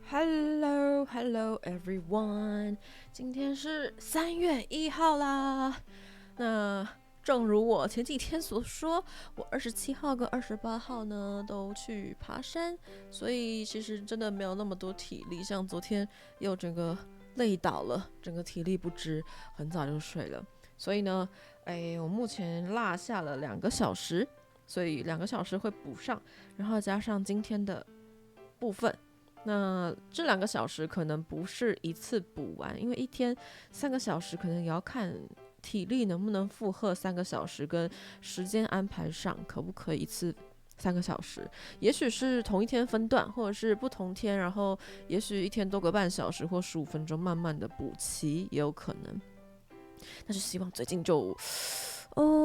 Hello everyone， 今天是3月1号啦。那正如我前几天所说，我27号跟28号呢都去爬山，所以其实真的没有那么多体力，像昨天又整个累倒了，整个体力不支，很早就睡了。所以呢，我目前落下了2个小时，所以2个小时会补上，然后加上今天的部分。那这2个小时可能不是一次补完，因为一天3个小时可能也要看体力能不能负荷3个小时，跟时间安排上可不可以一次3个小时。也许是同一天分段，或者是不同天，然后也许一天多个半小时或15分钟，慢慢的补齐也有可能。但是希望最近就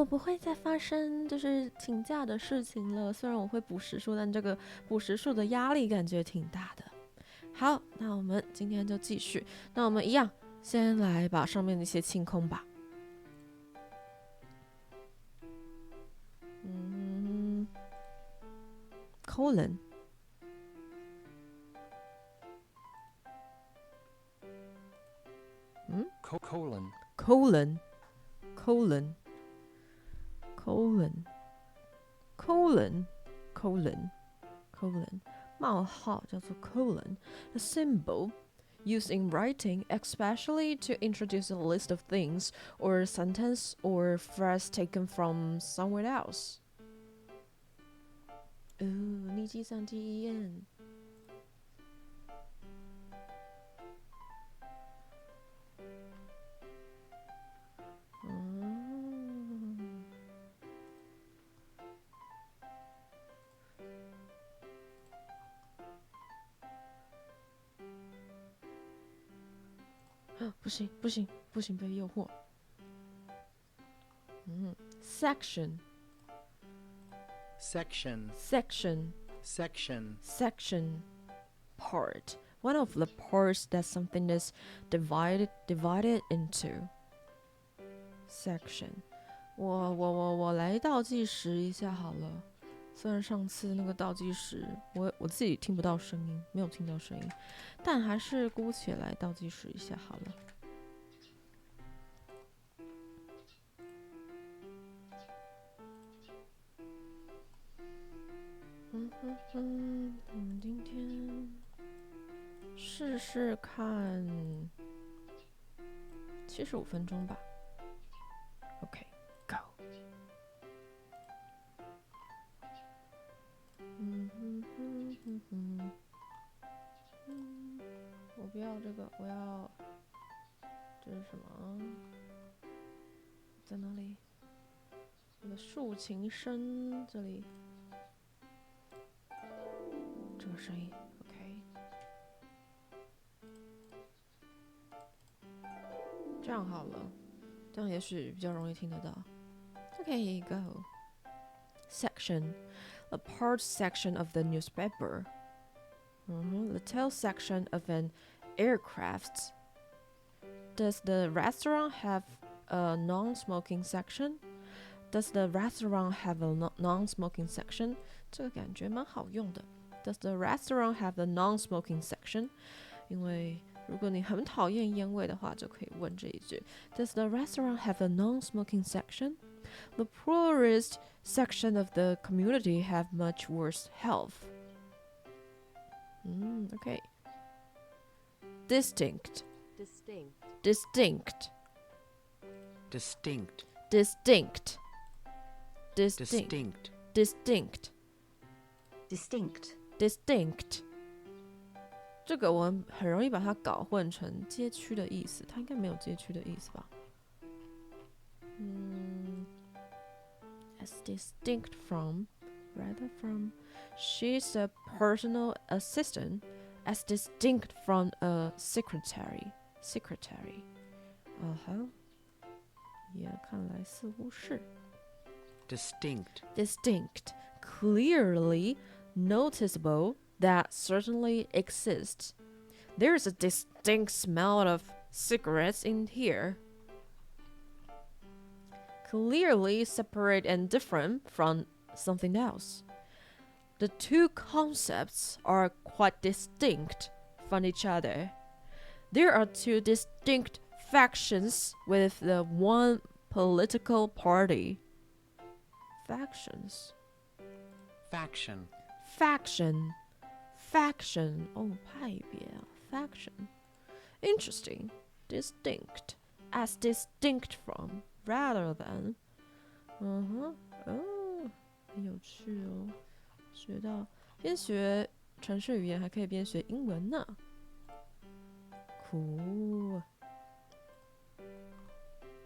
不会再发生就是请假的事情了。虽然我会补时数，但这个补时数的压力感觉挺大的。好，那我们今天就继续。那我们一样，先来把上面的一些清空吧。colon colon 冒号叫做 colon, a symbol used in writing, especially to introduce a list of things or a sentence or phrase taken from somewhere else. 你计算机一验。不行，被诱惑。section part, one of the parts that something is divided into. section 我来倒计时一下好了。虽然上次那个倒计时我自己听不到声音，没有听到声音，但还是姑且来倒计时一下好了。我们今天试试看75分钟吧。OK, go. 我不要这个，我要这是什么？在哪里？我的竖琴声这里。这个声音 OK， 这样好了，这样也许比较容易听得到。OK, go. Section, a part section of the newspaper. The tail section of an aircraft. Does the restaurant have a non-smoking section? Does the restaurant have a non-smoking section? 这个感觉蛮好用的。Does the restaurant have a non-smoking section? 因为如果你很讨厌烟味的话，就可以问这一句。Does the restaurant have a non-smoking section? The poorest section of the community have much worse health. Okay. Distinct.这个我很容易把它搞混成街区的意思，它应该没有街区的意思吧？As distinct from, rather from, she's a personal assistant, as distinct from a secretary. 看来似乎是。Distinct, clearly noticeable, that certainly exists. There's a distinct smell of cigarettes in here. Clearly separate and different from something else. The two concepts are quite distinct from each other. There are two distinct factions with the one political party. Factions. Faction. Faction. Faction. 哦，派别啊 faction. Interesting. Distinct. As distinct from. Rather than. 哦，很有趣哦。学到边学程式语言还可以边学英文呢。Cool.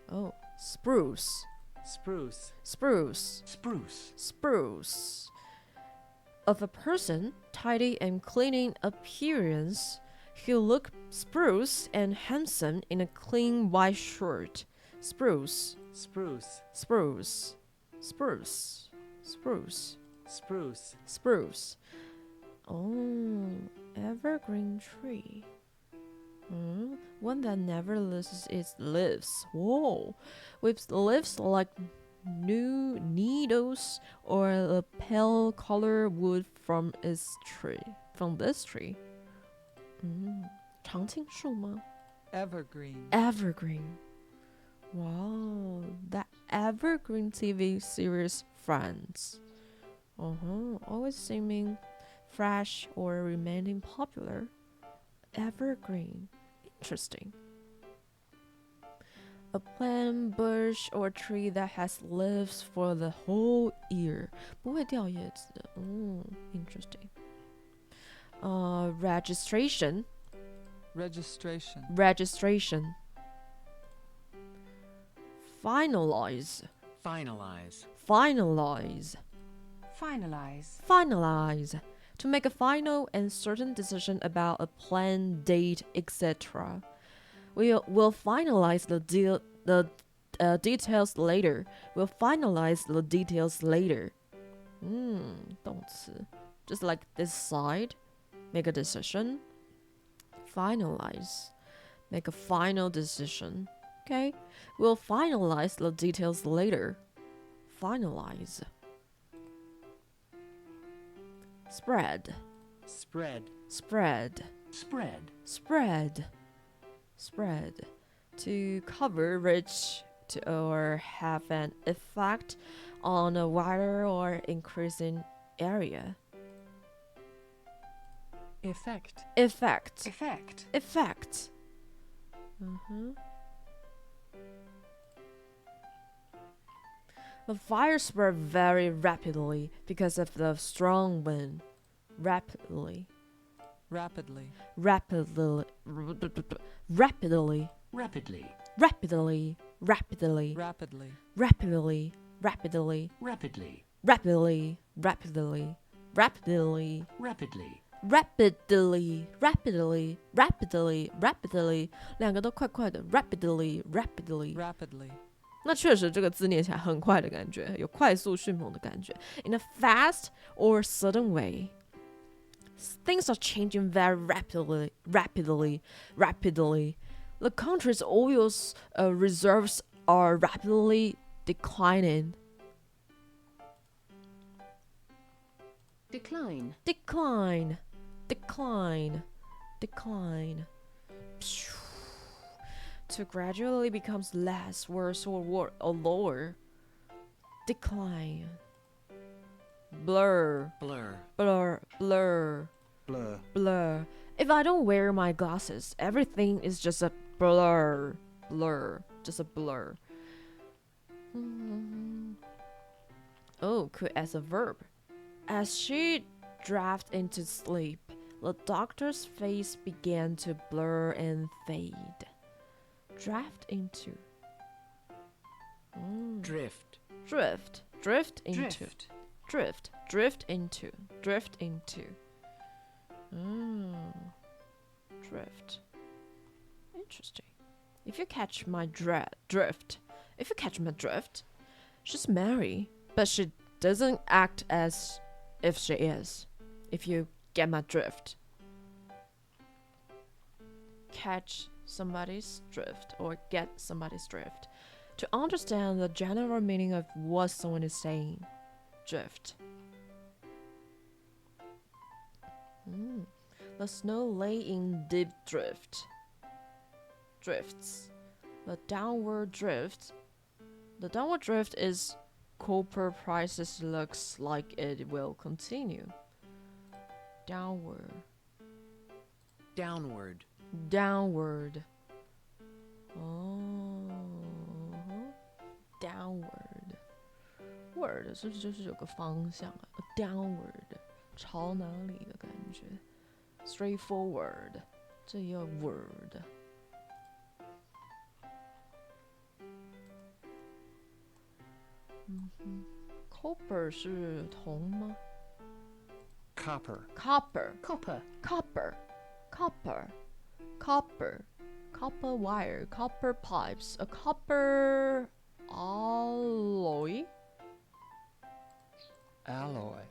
Oh, spruce. Spruce. Spruce. Spruce. Spruce. Of a person, tidy and clean appearance, he looked spruce and handsome in a clean white shirt. Spruce. Spruce. Spruce. Spruce. Spruce. Spruce. Spruce. Oh, evergreen tree. One that never loses its leaves. Whoa. With leaves like new needles or a pale color wood from its tree. From this tree. 常青树吗？ Evergreen. Evergreen. Wow, that evergreen TV series Friends. Always seeming fresh or remaining popular. Evergreen. Interesting. A plant, bush, or tree that has leaves for the whole year. 不会掉叶子的。Interesting. Registration. Registration. Registration. Finalize. Finalize. Finalize. Finalize. Finalize. To make a final and certain decision about a plan, date, etc. We'll finalize the details later. We'll finalize the details later. 动词. Just like decide, make a decision. Finalize. Make a final decision. Okay? We'll finalize the details later. Finalize. Spread. Spread. Spread. Spread. Spread. Spread. To cover, reach, or have an effect on a wider or increasing area. Effect. Effect. Effect. Effect. The fire spread very rapidly because of the strong wind. Rapidly. Rapidly. Rapidly. Rapidly. Rapidly. Rapidly. Rapidly. Rapidly. Rapidly. Rapidly. Rapidly. Rapidly. Rapidly. Rapidly. Rapidly. Rapidly. Rapidly. Rapidly. Rapidly. 两个都快快的 Rapidly. Rapidly. Rapidly. 那确实这个字念起来很快的感觉，有快速迅猛的感觉。In a fast or sudden way. Things are changing very rapidly. The country's oil reserves are rapidly declining. Decline. Decline. Decline. Decline. To gradually becomes less, worse, or lower. Decline. Blur. Blur. Blur. Blur. Blur. Blur. If I don't wear my glasses, everything is just a blur. Blur. Just a blur. Oh, could as a verb. As she drifted into sleep, the doctor's face began to blur and fade. Drift into. Drift. Drift. Drift into. Drift. Drift. Drift into. Drift into. Drift. Interesting. If you catch my drift, she's married, but she doesn't act as if she is. If you get my drift. Catch somebody's drift or get somebody's drift. To understand the general meaning of what someone is saying. Drift. The snow lay in deep drifts. The downward drift is copper prices looks like it will continue. Downward. Oh, downward. Word 是不是就是有个方向啊 ？Downward 朝哪里的感觉 ？Straightforward 这也有 word。Copper 是铜吗 Copper. Copper wire, copper pipes, a copper alloy. Alloy.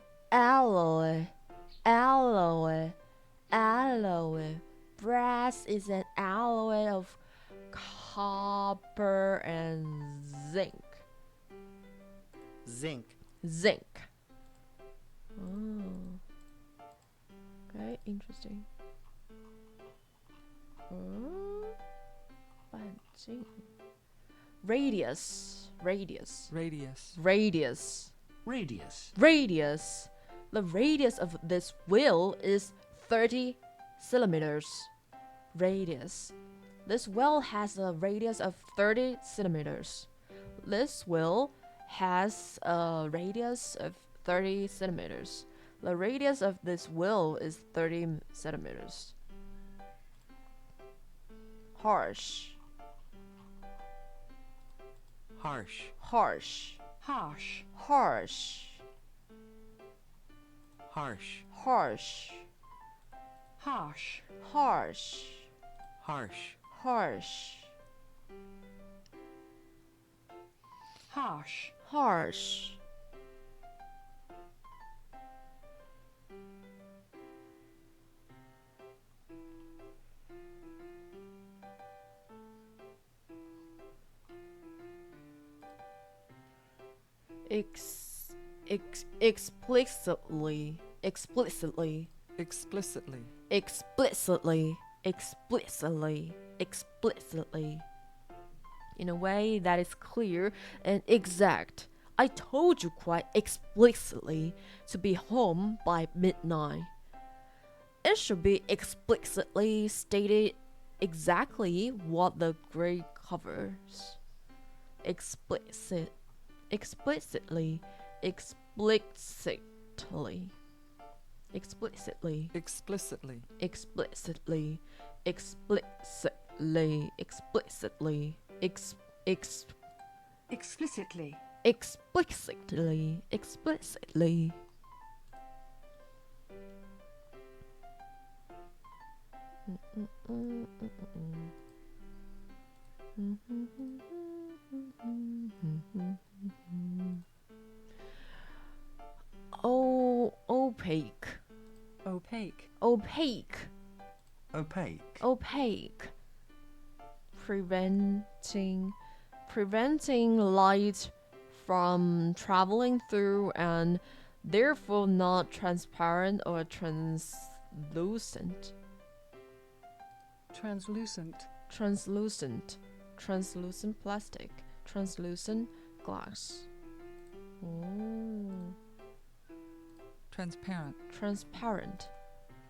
Brass is an alloy of copper and zinc. Oh. Okay, interesting. 半径 Radius. The radius of this wheel is 30 centimeters. This wheel has a radius of 30 centimeters. This wheel has a radius of 30 centimeters. The radius of this wheel is 30 centimeters. Harsh. Explicitly. In a way that is clear and exact. I told you quite explicitly to be home by midnight. It should be explicitly stated exactly what the grade covers. Explicitly. Opaque. Preventing light from traveling through and therefore not transparent or translucent. Translucent plastic. Translucent glass. Oh. Transparent.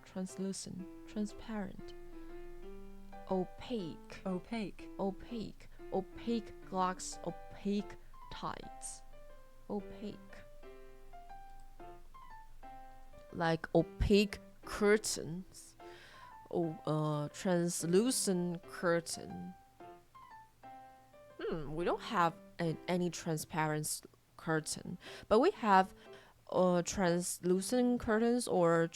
Translucent. Transparent. Opaque glass, opaque tights. Opaque. Like opaque curtains. Translucent curtain. We don't have any transparent curtain, but we have translucent curtains or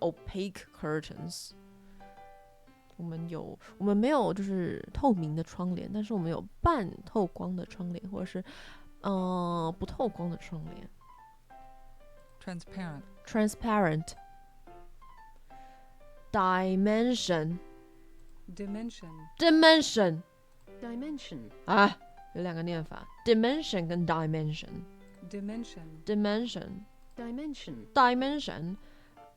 opaque curtains. 我们没有就是透明的窗帘，但是我们有半透光的窗帘，或者是不透光的窗帘。Transparent. Dimension. 啊，有两个念法 ，dimension 跟 dimension。Dimension.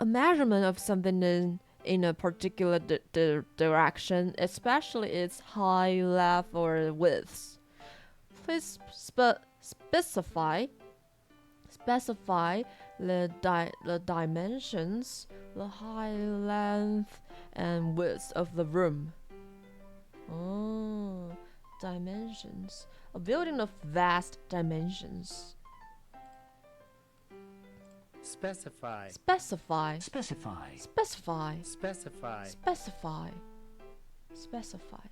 a measurement of something in a particular direction, especially its height, length, or width. Please specify the dimensions, the height, length, and width of the room. Oh, dimensions. A building of vast dimensions. Specify. Specify. Specify. Specify. Specify. Specify. Specify.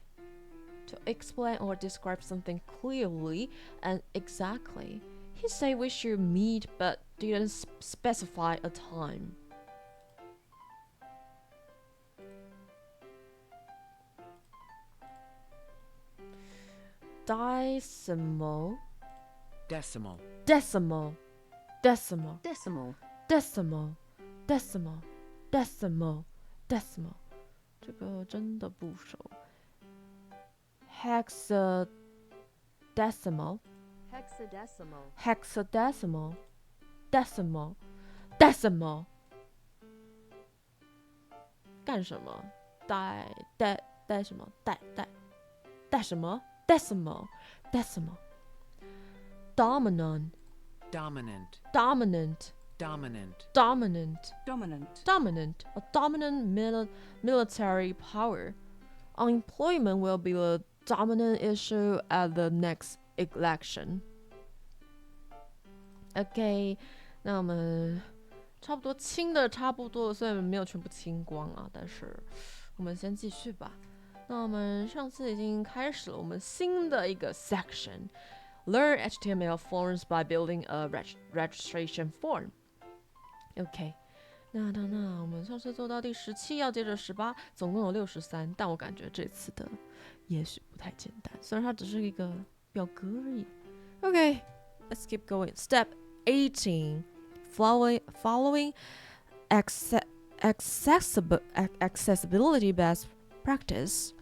To explain or describe something clearly and exactly. He said we should meet but didn't specify a time. Decimal. Decimal. Decimal. Decimal. Decimal. Decimal. Decimal. Decimal. Decimal. 这个真的不熟。Hexadecimal. Hexadecimal. Hexadecimal. Decimal. Decimal. 干什么？带什么？带什么 ？Decimal. Decimal. Dominant. Dominant. Dominant. Dominant. Dominant. Dominant. Dominant. A dominant military power. Unemployment will be a dominant issue at the next election. OK， 那我们差不多清的差不多了，虽然没有全部清光啊，但是我们先继续吧。那我们上次已经开始了我们新的一个 section， Learn HTML forms by building a registration form. OK， 那我们上次做到第17，要接着18，总共有63，但我感觉这次的也许不太简单，虽然它只是一个表格而已。OK, let's keep going. Step 18. Following accessibility best practice.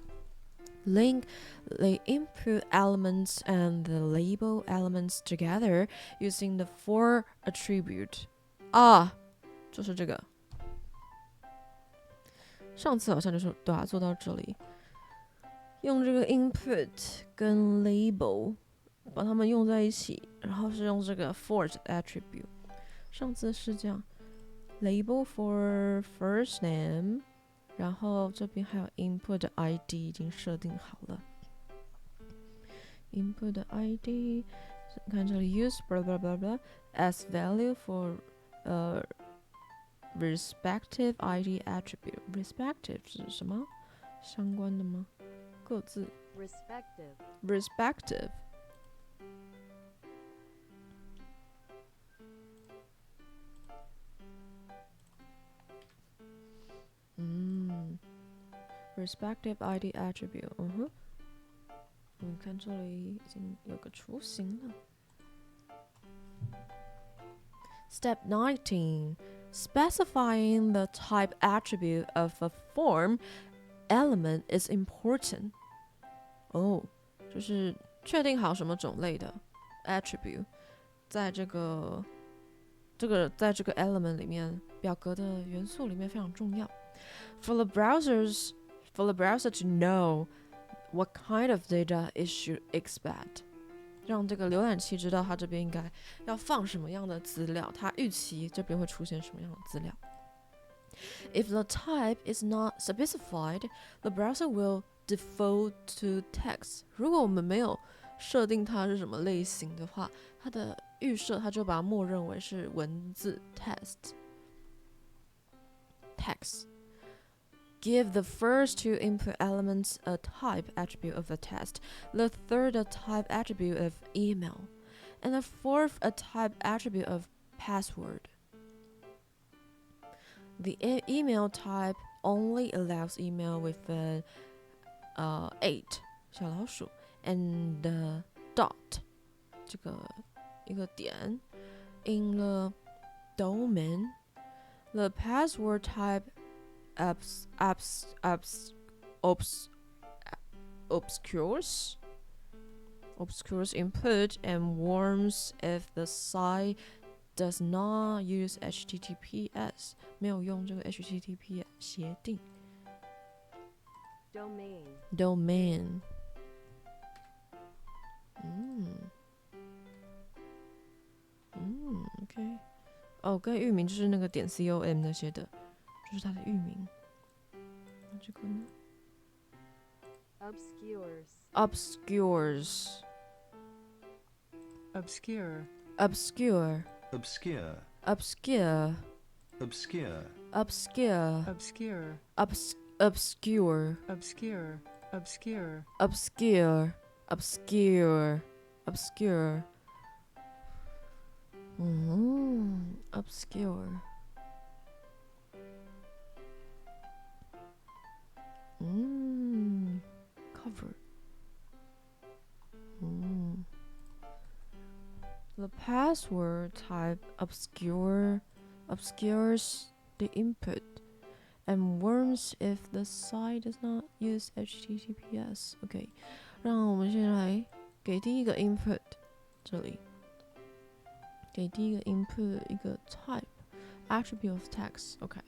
Link the input elements and the label elements together using the for attribute. 就是这个。上次好像就是对啊，做到这里。用这个 input 跟 label 把它们用在一起，然后是用这个 for attribute。上次是这样 ，label for first name， 然后这边还有 input 的 ID 已经设定好了。input 的 ID， 你看这里 use blah blah blah blah as value for respective ID attribute。respective 是什么？相关的吗？各自 respective。respective ID attribute。你看这里已经有个雏形了。Step 19. Specifying the type attribute of a form element is important. 就是确定好什么种类的 attribute 在这个 element 里面，表格的元素里面非常重要。For the browser to know what kind of data it should expect. 让这个浏览器知道它这边应该要放什么样的资料，它预期这边会出现什么样的资料。If the type is not specified, the browser will default to text. 如果我们没有设定它是什么类型的话，它的预设它就把它默认为是文字 text。Give the first two input elements a type attribute of the text, the third a type attribute of email, and the fourth a type attribute of password. The email type only allows email with an 8 小老鼠 and the dot 这个一个点 in the domain. The password type obscures input and warns if the site does not use HTTPS， 没有用这个 HTTP 协定。Domain。OK。哦，跟域名就是那个点 .com 那些的，就是它的域名。那这个呢 ？Obscures。Obscure. Obscure. Obscure. Obscure. Obscure. Obscure. Obscure. Obscure. Obscure. Obscure. Obscure. Obscure. Obscure. Obscure. Cover. The password type obscures the input and warns if the site does not use HTTPS. OK， 让我们先来给第一个 input， 这里给第一个 input 一个 type attribute of text。OK，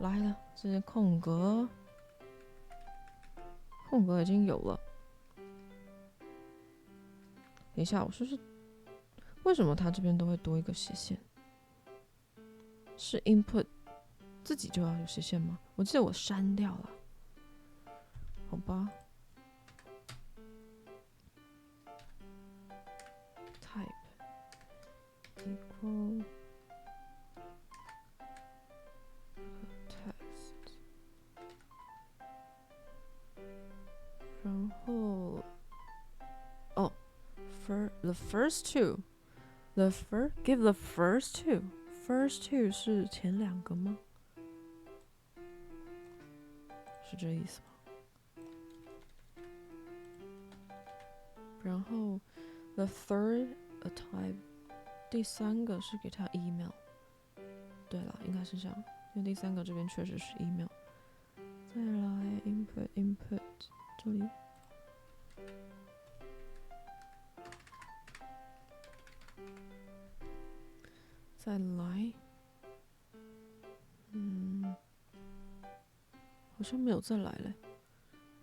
来了，这是空格，空格已经有了。等一下，我说是为什么它这边都会多一个斜线？是 input 自己就要有斜线吗？我记得我删掉了，好吧。Type equal text， 然后the first two， give the first two。First two 是前两个吗？是这意思吗？然后 the third a type， 第三个是给他 email。对了，应该是这样，因为第三个这边确实是 email。再来 input 这里。再来，好像没有再来嘞。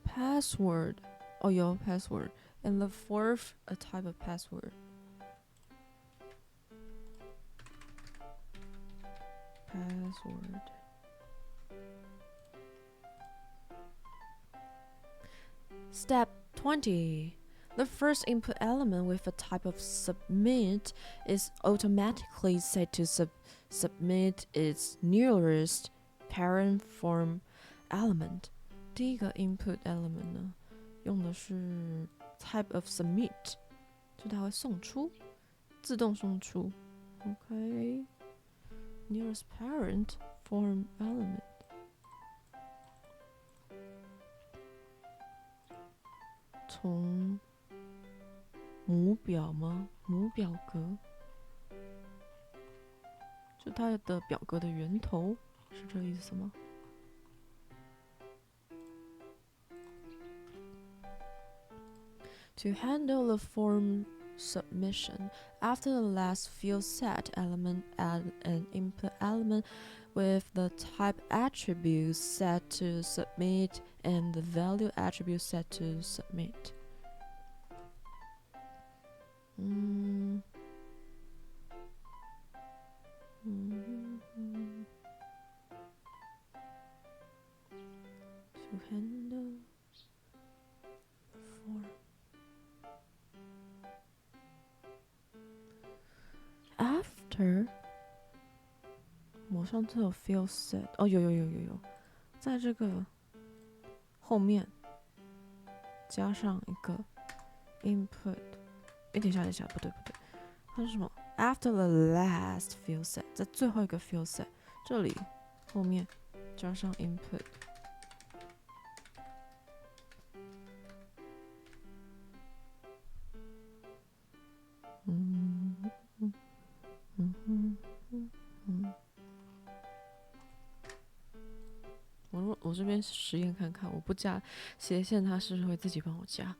Password， 哦有 password and the fourth a type of password。Password。Step 20。The first input element with a type of submit is automatically set to submit its nearest parent form element. 第一个 input element 呢，用的是 type of submit， 就它会送出，自动送出。OK， nearest parent form element。从母表吗？母表格，就它的表格的源头，是这意思吗？To handle the form submission, after the last field set element, add an input element with the type attribute set to submit and the value attribute set to submit. To handle the form. After 我上次有 field set 哦，有，在这个后面加上一个 input。等一下，不对，它是什么 ？After the last field set， 在最后一个 field set， 这里后面加上 input。我这边实验看看，我不加斜线，它是不是会自己帮我加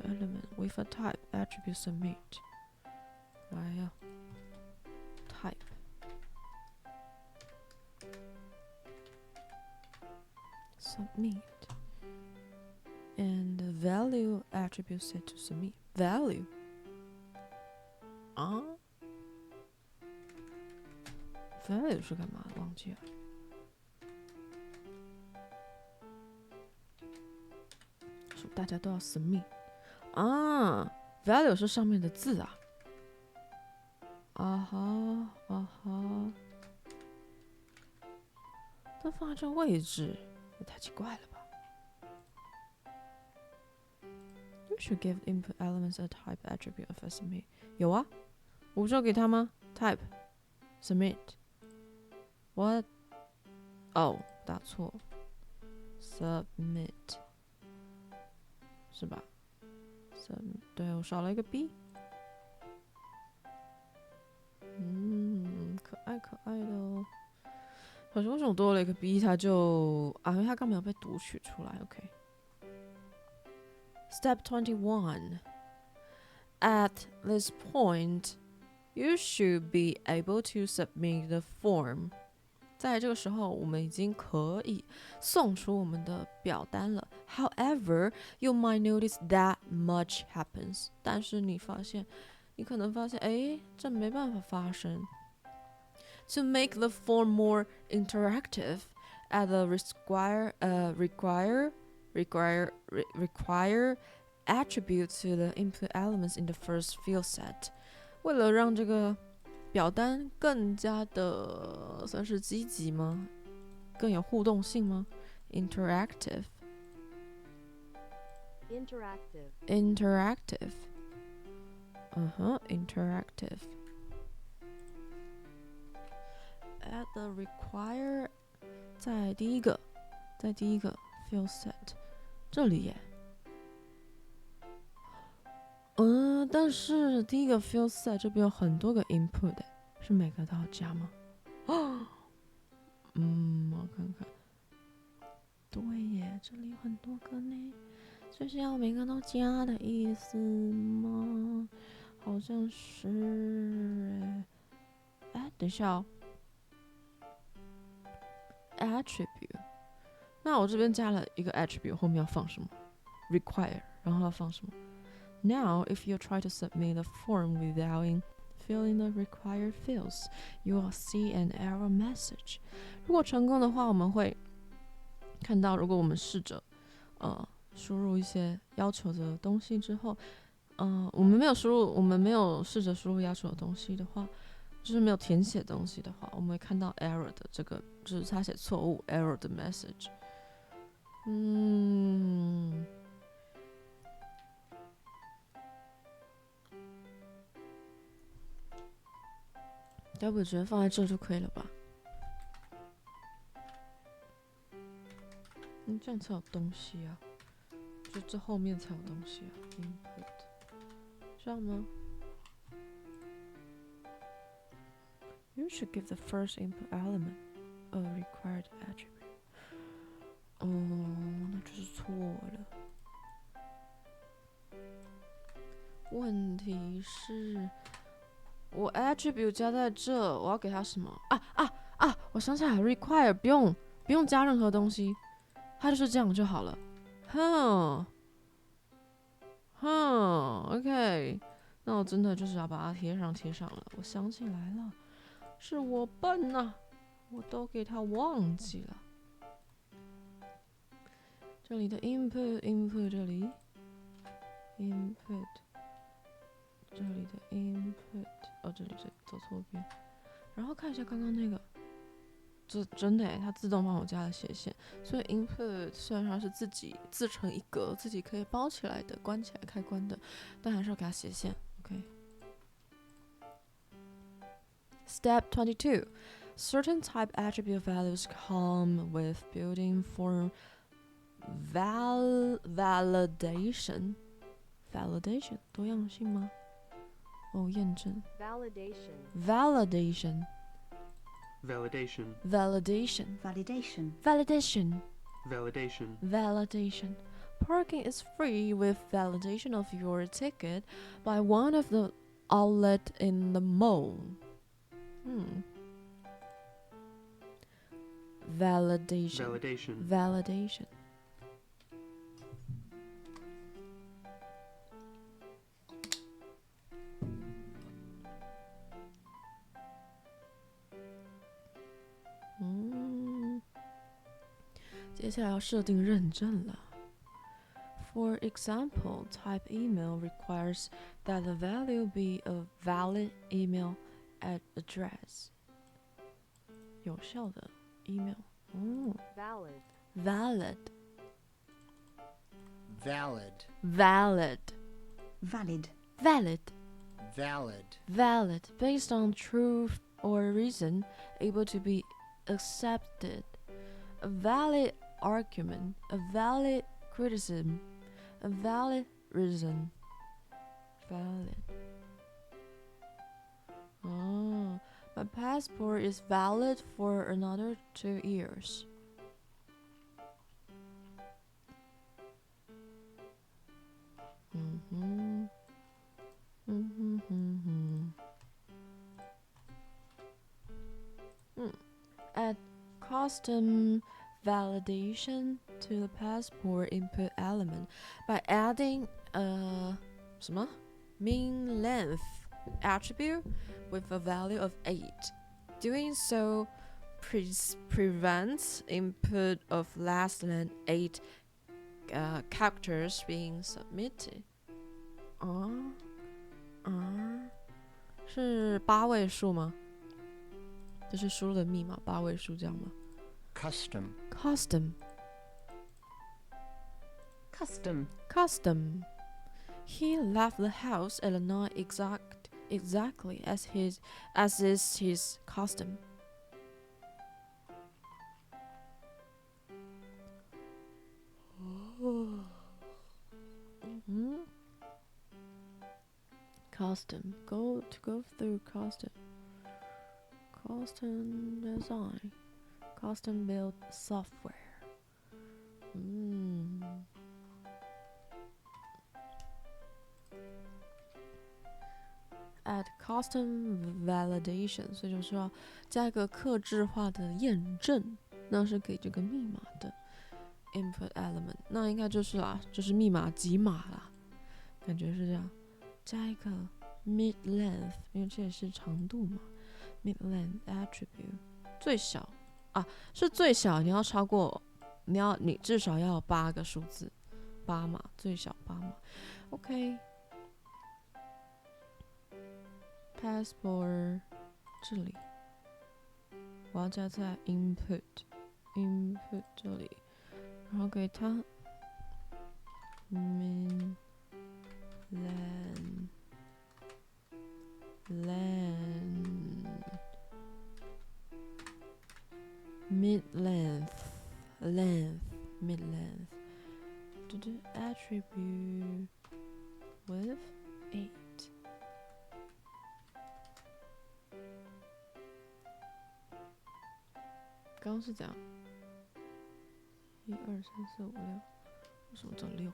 element with a type attribute submit. 来呀 type. Submit. And the value attribute set to submit. Value. 啊 value 是干嘛的？忘记了。是大家都要 submit 啊 value 是上面的字啊。啊哈啊哈，但放在这个位置也太奇怪了吧。You should give input elements a type attribute of a submit. 有啊，我不是要给他吗 ？Type submit. What? 哦，打错。Submit 是吧 ？Submit 对我少了一个 b。可爱可爱的哦。可是为什么多了一个 b， 它就因为它刚没有被读取出来。OK。Step 21. At this point, you should be able to submit the form. 在这个时候，我们已经可以送出我们的表单了。However, you might notice that much happens. 但是你可能发现，这没办法发生。To make the form more interactive, add the require attribute to the input elements in the first field set. 为了让这个表单更加的算是积极吗？更有互动性吗 ？Interactive. Interactive. Add the require 在第一个 field set 这里耶。但是第一个 field set 这边有很多个 input， 是每个都要加吗？我看看，对耶，这里有很多个呢，这是要每个都加的意思吗？好像是等一下哦 ，attribute， 那我这边加了一个 attribute， 后面要放什么 ？require， 然后要放什么？ Now, if you try to submit the form without filling the required fields, you will see an error message. 如果成功的话，我们会看到，如果我们试着输入一些要求的东西之后，我们没有试着输入要求的东西的话，就是没有填写东西的话，我们会看到 error 的这个，就是他写错误 error 的 message。要不觉得放在这就可以了吧？这样才有东西啊，就这后面才有东西啊。Input， 这样吗 ？You should give the first input element a required attribute。那就是错了。问题是。我 attribute 加在这，我要给它什么？我想起来 ，require 不用加任何东西，它就是这样就好了。OK， 那我真的就是要把它贴上了。我想起来了，是我笨呐，我都给它忘记了。这里的 input 这里 input。这里的 input， 这里走错边，然后看一下刚刚那个，这真的它自动帮我加了斜线，所以 input 虽然它是自己自成一格，自己可以包起来的、关起来、开关的，但还是要给它斜线。OK。Step 22. Certain type attribute values come with built-in form validation. Validation 多样性吗？验证 Validation. Validation Validation. Validation Validation. Validation Validation. Validation Parking is free with validation of your ticket by one of the outlet in the mall. Validation. Validation. Hmm. 接下来要设定认证了。For example, type email requires that the value be a valid email address. 有效的 email. Valid. Valid. Valid. Valid. Valid. Valid. Valid. Valid. Based on truth or reason, able to be accepted. A valid argument. A valid criticism. A valid reason. Valid. Oh, my passport is valid for another 2 years. Add custom validation to the passport input element by adding a mean length attribute with a value of 8. Doing so prevents input of less than 8 characters being submitted. 是8位数吗？就是输入的密码8位数这样吗？ Custom. Custom. Custom. Custom. He left the house at 9 exactly as is his custom. Custom. Go through custom. Custom design. Custom built software. Add custom validation， 所以就是要加一个客制化的验证，那是给这个密码的 input element， 那应该就是就是密码集码啦，感觉是这样。加一个 mid length， 因为这也是长度嘛 ，mid length attribute 最小是最小，你要超过，你至少要有8个数字，8码，最小8码 ，OK。Passport 这里，我要加在 input 这里，然后给它 min mid length attribute with 8。刚刚是怎样？1、2、3、4、5、6，为什么只有6个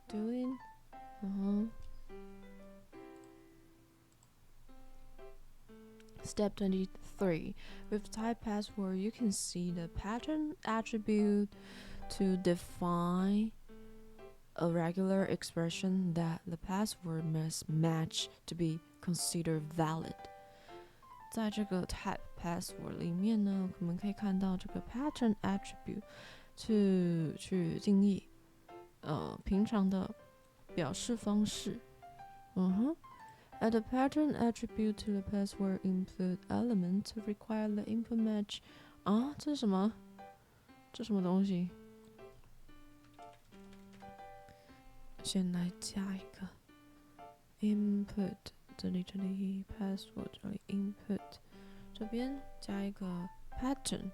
？Doing，Step 23. With type password, you can see the pattern attribute to define a regular expression that the password must match to be considered valid. 在这个 type password 里面呢，我们可以看到这个 pattern attribute 去定义平常的表示方式。Add a pattern attribute to the password input element to require the input match. 这是什么？这什么东西？先来加一个 input， 这里 password， 这里 input， 这边加一个 pattern，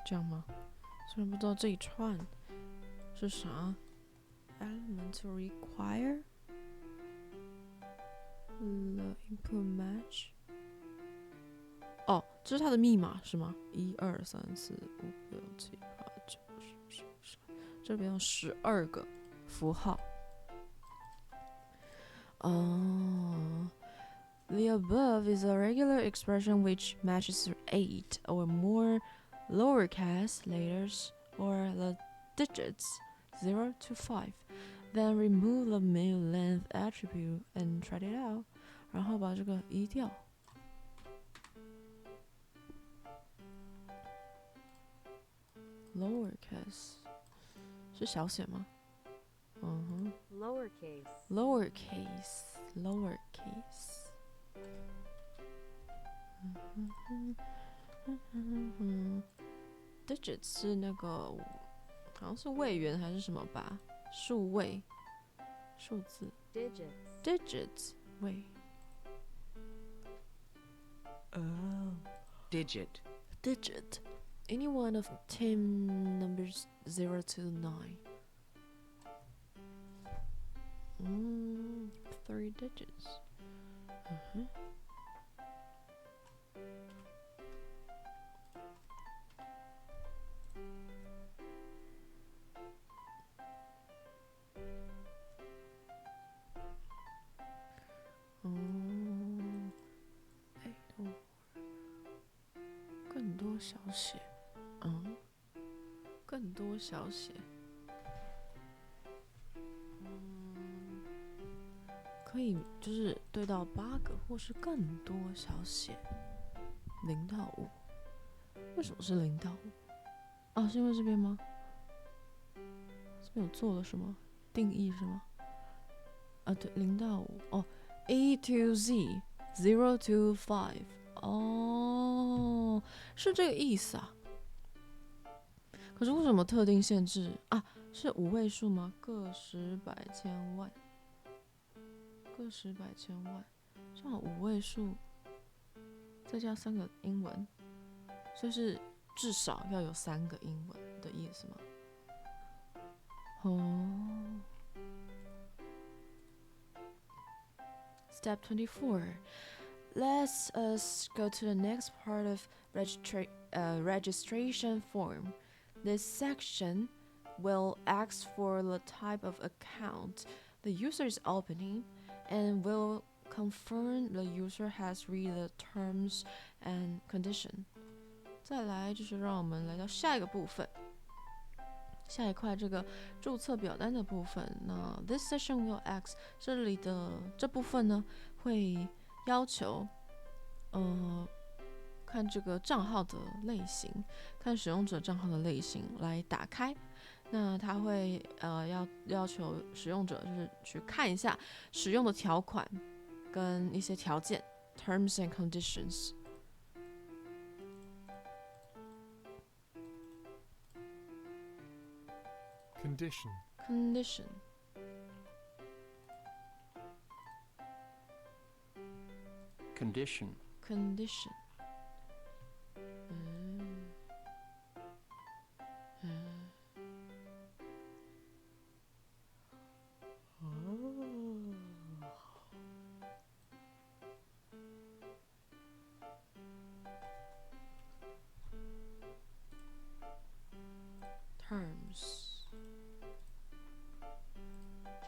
这样吗？虽然不知道这一串是啥 ，element to require The input match。哦，这是它的密码是吗？1、2、3、4、5、6、7、8、9、10、11、12，这边有12个符号。The above is a regular expression which matches 8 or more lowercase letters or the digits 0 to 5. Then remove the mid-length attribute and try it out. 然后把这个移掉。Lowercase 是小写吗？Lowercase。Digits 是那个好像是位元还是什么吧？数位，数字。Digits 位。Digit. Any one of 10 numbers 0 to 9. 3 digits.更多小写，更多小写，可以就是对到8个，或是更多小写，0到5。为什么是0到5？啊，是因为这边吗？这边有做了什么定义是吗？啊，对，0到5哦 ，A to Z，0 to 5。哦，是这个意思啊。可是为什么特定限制啊？是5位数吗？个十百千万，个十百千万，这样5位数，再加3个英文，所以是至少要有3个英文的意思吗？哦。Step 24. Let's us go to the next part of registration form. This section will ask for the type of account the user is opening and will confirm the user has read the terms and condition. 再来就是让我们来到下一个部分，下一块这个注册表单的部分。那 this session will ask 这里的这部分呢，会要求看这个账号的类型，看使用者账号的类型来打开。那他会要求使用者就是去看一下使用的条款跟一些条件 terms and conditions。 Condition. Condition. Condition. Condition. Terms.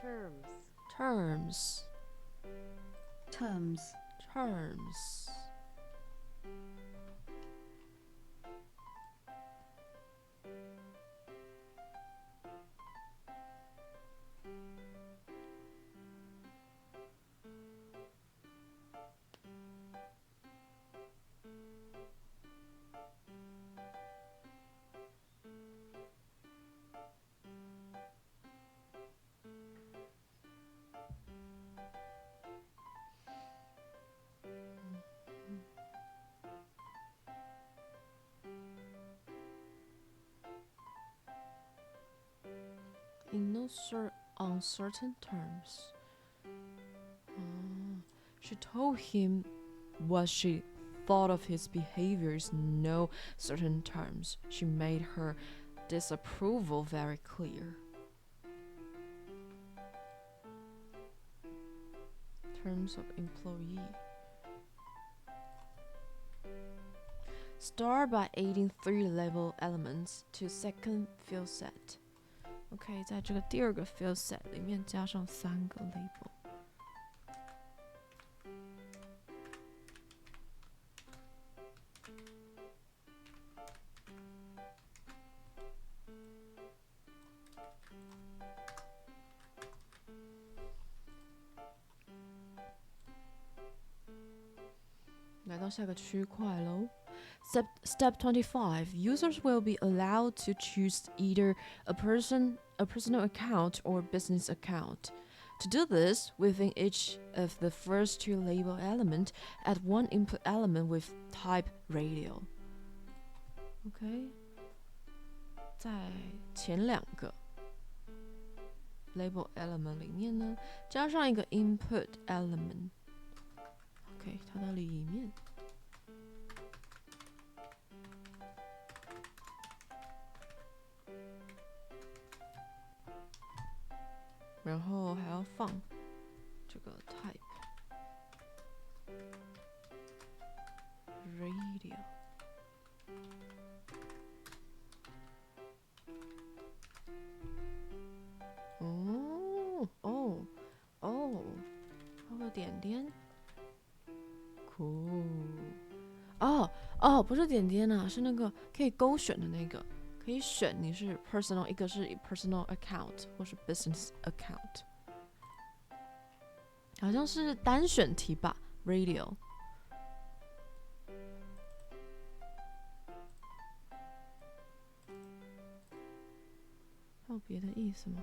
Terms. Terms. Terms. In no uncertain terms. She told him what she thought of his behaviors in no certain terms. She made her disapproval very clear. terms of employee. Start by adding 3 label elements to second field set. OK， 在这个第2个 field set 里面加上3个 label。来到下个区块喽。Step 25. Users will be allowed to choose either a personal account or business account. To do this, within each of the first 2 label elements, add 1 input element with type radio. OK， 在前2个 label element 里面呢，加上一个 input element。OK， 它的里面。然后还要放这个 type radio。还有点点。不是点点啊，是那个可以勾选的那个。可以选你是 personal， 一个是 personal account 或是 business account， 好像是单选题吧 radio。 还有别的意思吗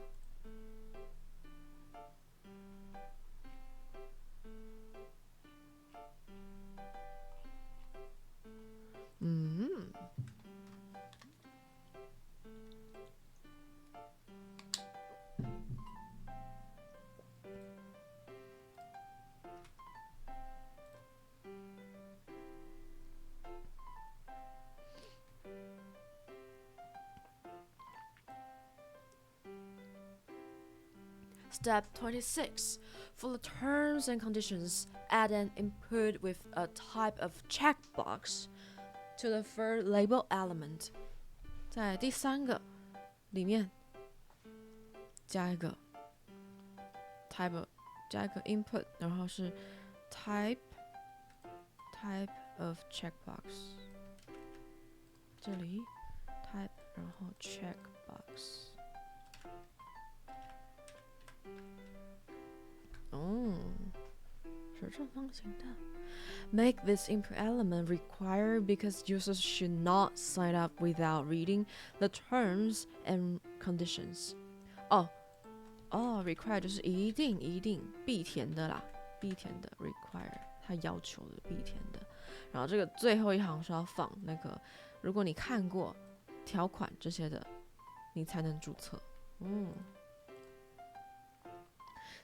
？Step 26. For the terms and conditions, add an input with a type of checkbox to the third label element. 在第3个里面加一个 type， 加一个 input， 然后是 type of checkbox。 这里 type， 然后 checkbox。是正方形的。Make this input element required because users should not sign up without reading the terms and conditions. Require 就是一定必填的啦，必填的 require 它要求的必填的。然后这个最后一行是要放那个，如果你看过条款这些的，你才能注册。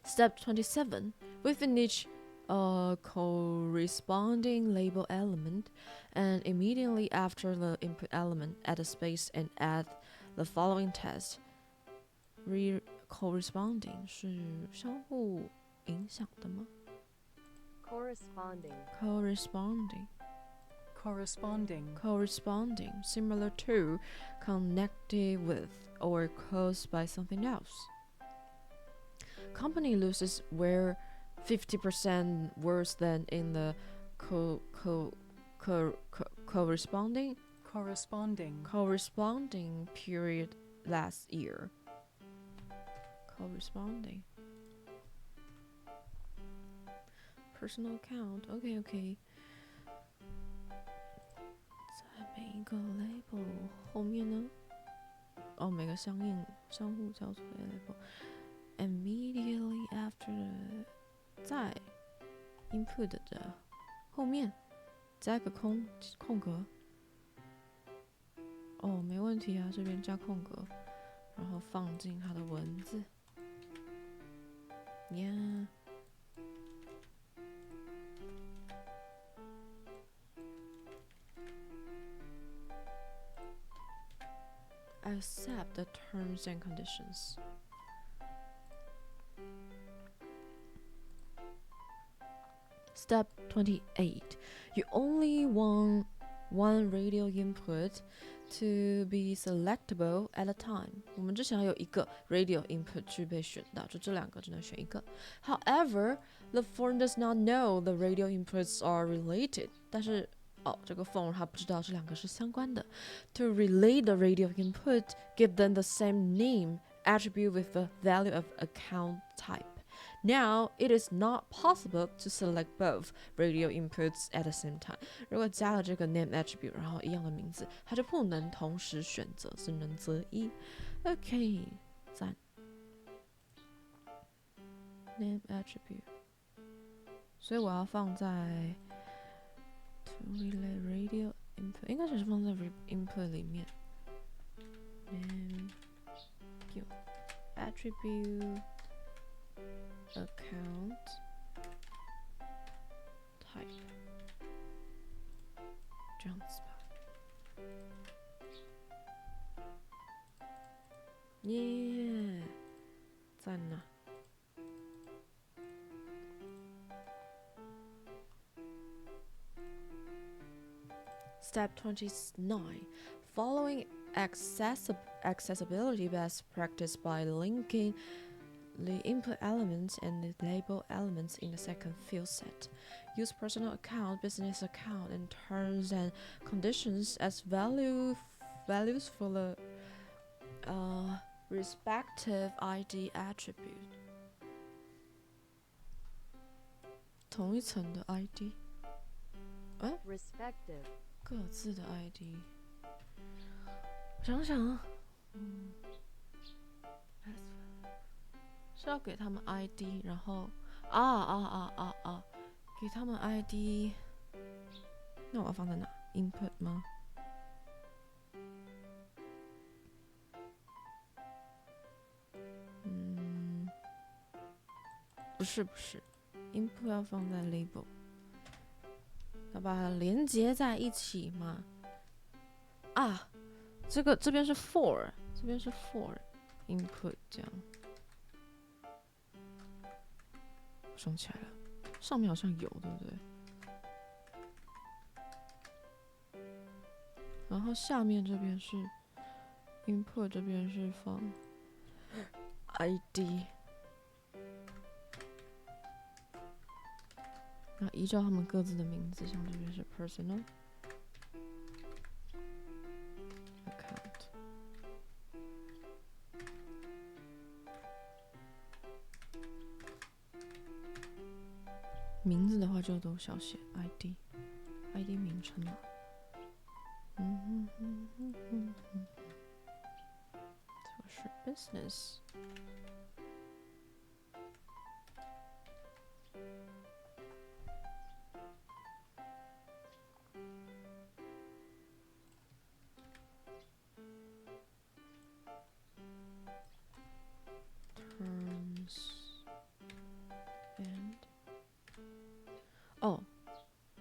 Step 27. Within each corresponding label element, and immediately after the input element, add a space and add the following text. Corresponding 是相互影响的吗？ Corresponding, similar to, connected with, or caused by something else. Company loses where 50% worse than in the corresponding period last year. Corresponding personal account. OK， 在每一个 label 后面呢，每个相互交错的 label。Immediately after 在 input 的后面加个空格。没问题啊，这边加空格，然后放进它的文字。Accept the terms and conditions. Step 28. You only want one radio input to be selectable at a time. 我们只想有一个 radio input 去被选到，就这两个只能选一个。However, the phone does not know the radio inputs are related. 但是这个 phone 它不知道这两个是相关的。To relate the radio input, give them the same name attribute with the value of account type. Now, it is not possible to select both radio inputs at the same time. 如果加了这个 name attribute， 然后一样的名字，它就不能同时选择，只能择一。OK， 赞。name attribute， 所以我要放在 to relay radio input， 应该只是放在 input 里面。name attribute account type 这样子吧。耶，赞呐！ Step 29. Following accessibility best practice by linking the input elements and the label elements in the second field set. Use personal account, business account, and terms and conditions as values for the respective ID attribute. 同一层的 ID， respective 各自的 ID。想想，是要给他们 ID， 然后给他们 ID， 那我要放在哪 ？Input 吗？不是 ，Input 要放在 Label， 要把它连接在一起嘛？这边是 for， 这边是 for input 这样。想起来了，上面好像有，对不对？然后下面这边是 input， 这边是放 ID， 那依照他们各自的名字，像这边是 personal account， 名字的话就都小写 ID 名称嘛。这个是 business。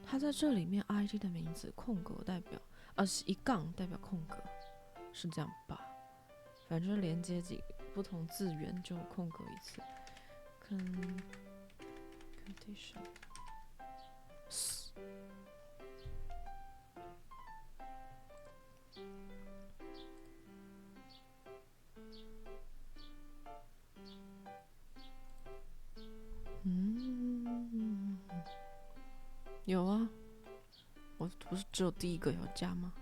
它在这里面 ID 的名字空格代表是一杠代表空格，是这样吧？反正连接几不同字元就空格一次。condition有啊，我不是只有第一个有加吗？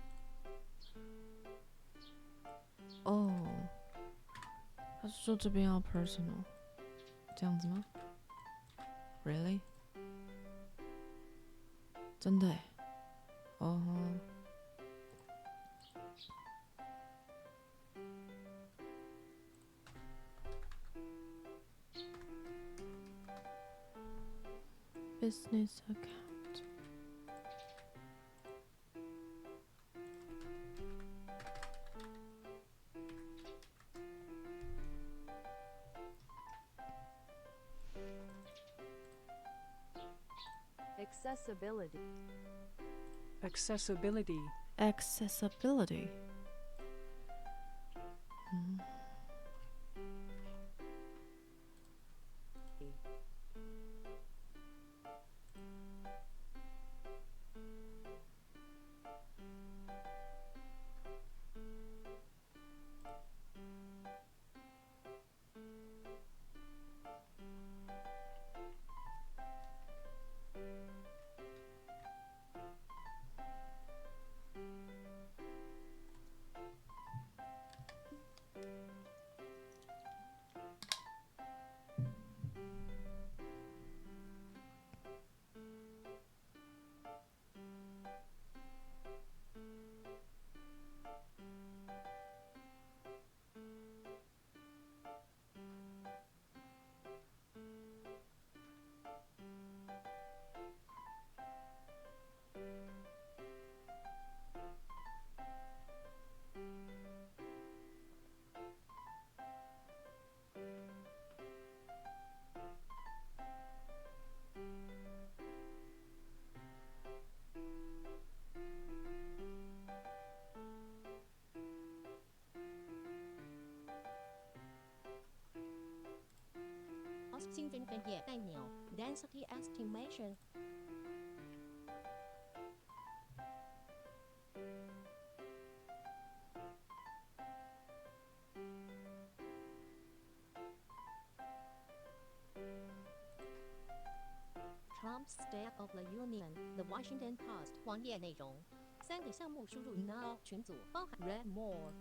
他是说这边要 personal， 这样子吗 ？Really？ 真的耶？business account。Accessibility. Accessibility. 新分分页按钮 Density Estimation Trump's State of the Union The Washington Post 网页内容3个项目输入 Now 群组包含 Read More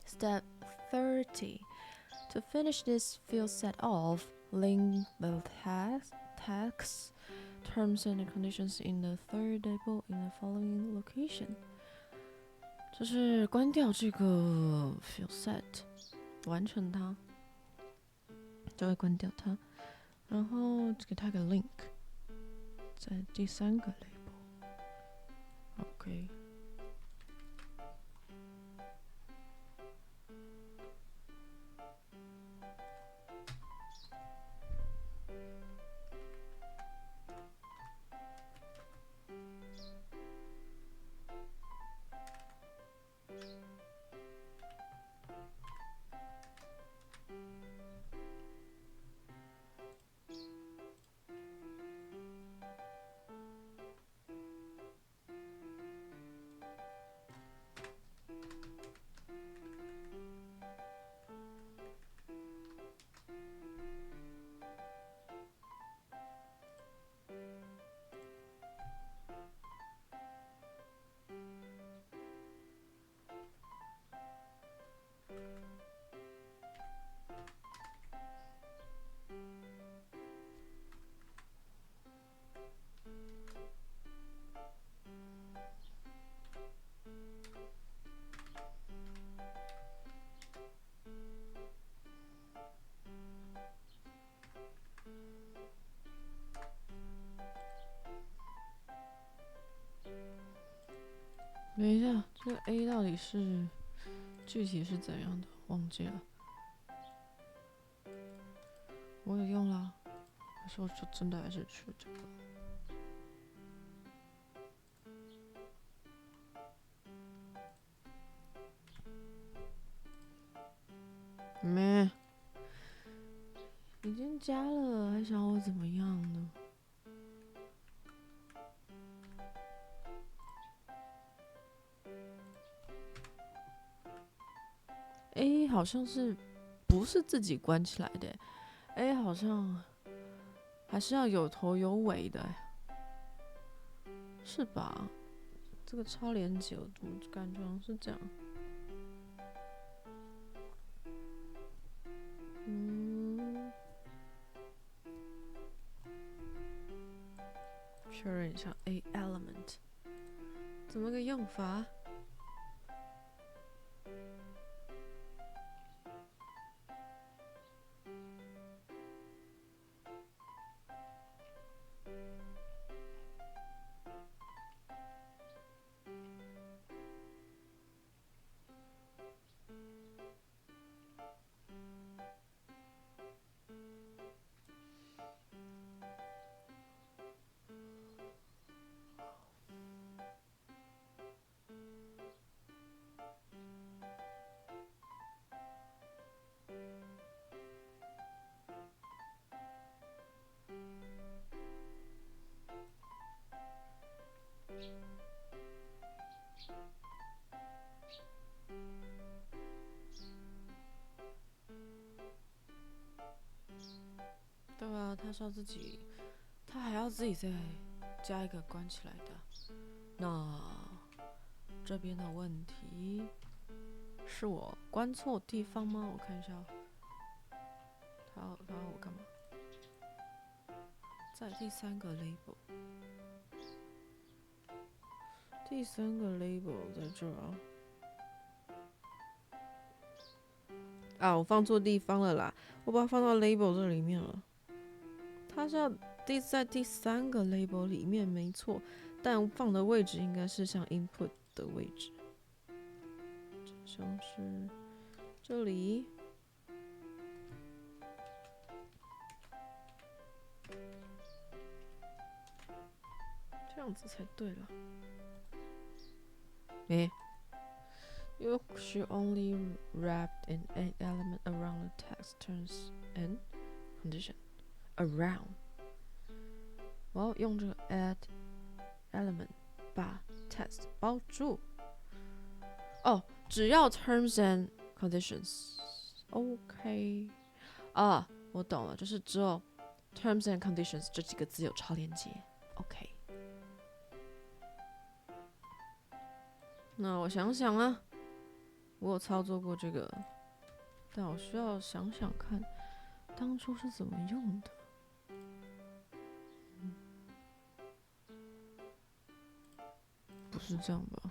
Step 30. To finish this field set off, link the text, terms and conditions in the third table in the following location. 就是关掉这个 field set， 完成它，就会关掉它，然后给它个 link， 在第3个 label。OK。A 到底是具体是怎样的？忘记了。我有用啦，还是我就真的还是去这个？没，已经加了，还想我怎么样呢？A 好像是不是自己关起来的？A 好像还是要有头有尾的，是吧？这个超连结，我感觉好像是这样。确认一下 A element 怎么个用法？对啊，他是要自己，他还要自己再加一个关起来的。那这边的问题是我关错地方吗？我看一下哦，他要我干嘛？在第三个 label， 第三个 label 在这儿啊。啊，我放错地方了啦，我把它放到 label 这里面了。它是要在第三个 label 里面没错，但放的位置应该是像 input 的位置，像是这里。这样子才对了。You should only wrap an element around the text terms and condition. Around. 我要用这个 add element 把 text 包住。哦，只要 terms and conditions。OK。啊，我懂了，就是只有 terms and conditions 这几个字有超连接。OK。那我想想啊，我有操作过这个，但我需要想想看，当初是怎么用的。不是这样吧？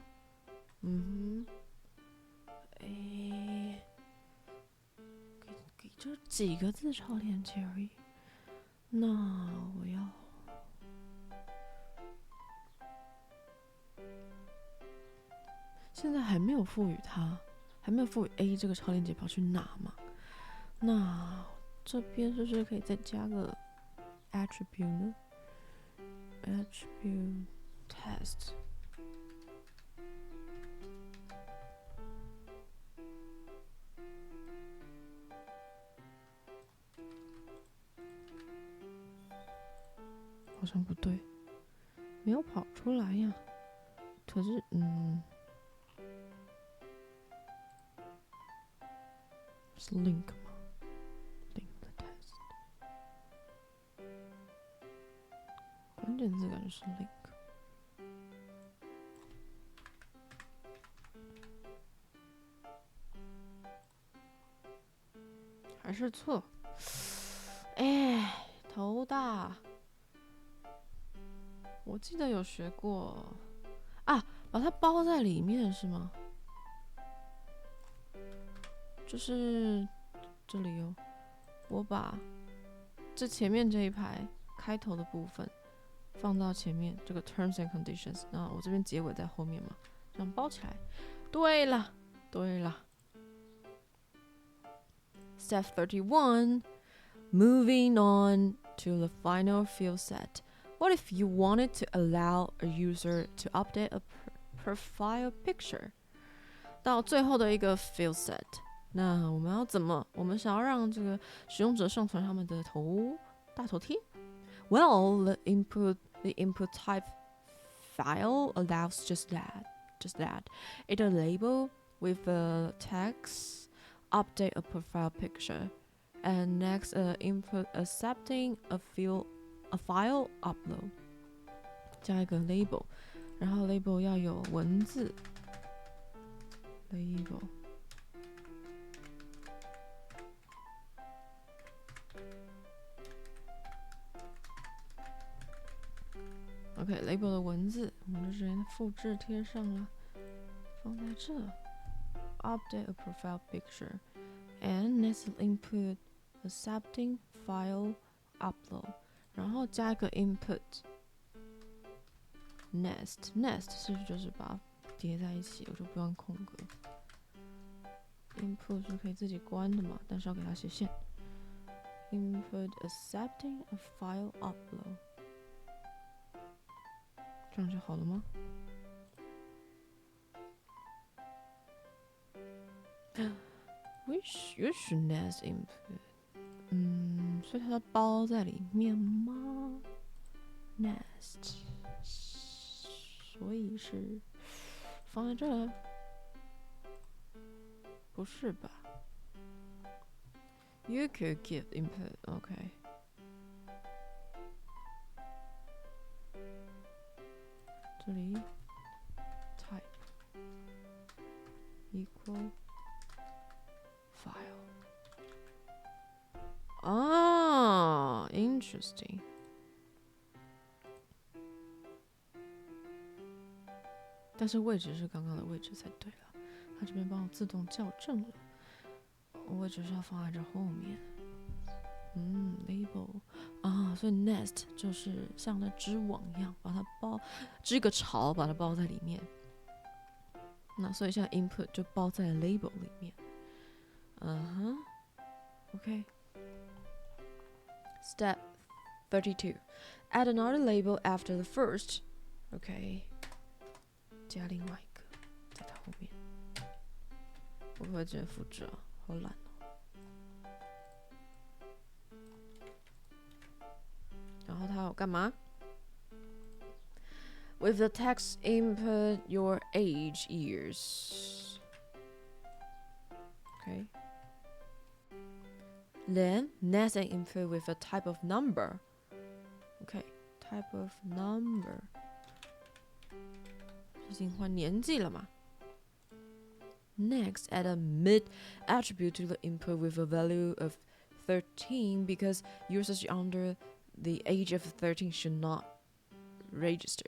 给这几个字超连接而已。那我要。现在还没有赋予它，还没有赋予 A 这个超链接跑去哪嘛？那这边是不是可以再加个 attribute 呢 ？attribute test。好像不对，没有跑出来呀。可是，是 link 吗 ？link the test， 关键字感觉是 link， 还是错？哎，头大。我记得有学过啊，把它包在里面是吗？就是这里哦，我把这前面这一排开头的部分放到前面这个 terms and conditions， 那我这边结尾在后面嘛，这样包起来。对了，对了。Step 31. Moving on to the final field set. What if you wanted to allow a user to update a profile picture? 到最后的一个 field set. 那我们要怎么？我们想要让这个使用者上传他们的大头贴 ？Well, the input type file allows just that. It's a label with a text, update a profile picture, and next input accepting a file upload. 加一个 label, 然后 label 要有文字 label。OK，label 的文字我们就直接复制贴上了，放在这。Update a profile picture, and next input accepting file upload， 然后加一个 input nest 是不是就是把它叠在一起，我就不用空格。Input 是可以自己关的嘛，但是要给它写线。Input accepting a file upload。这样就好了吗？Which nest input？ 所以它的包在里面吗 ？Nest， 所以是放在这？不是吧 ？You could give input， OK。这里 type equal file。啊 ，interesting。但是位置是刚刚的位置才对了，它这边帮我自动校正了，位置是要放在这后面。label 啊，所以 nest 就是像那织网一样，把它织个巢，把它包在里面。那所以现在 input 就包在 label 里面。OK。Step 32. Add another label after the first. OK。加另外一个在它后面。我不会直接复制啊，好懒哦。然后它要干嘛 ？With the text input your age years. Okay. Then next an input with a type of number. Okay, type of number. 已经换年纪了嘛 ？Next, add a mid attribute to the input with a value of 13 because users under the age of 13 should not register.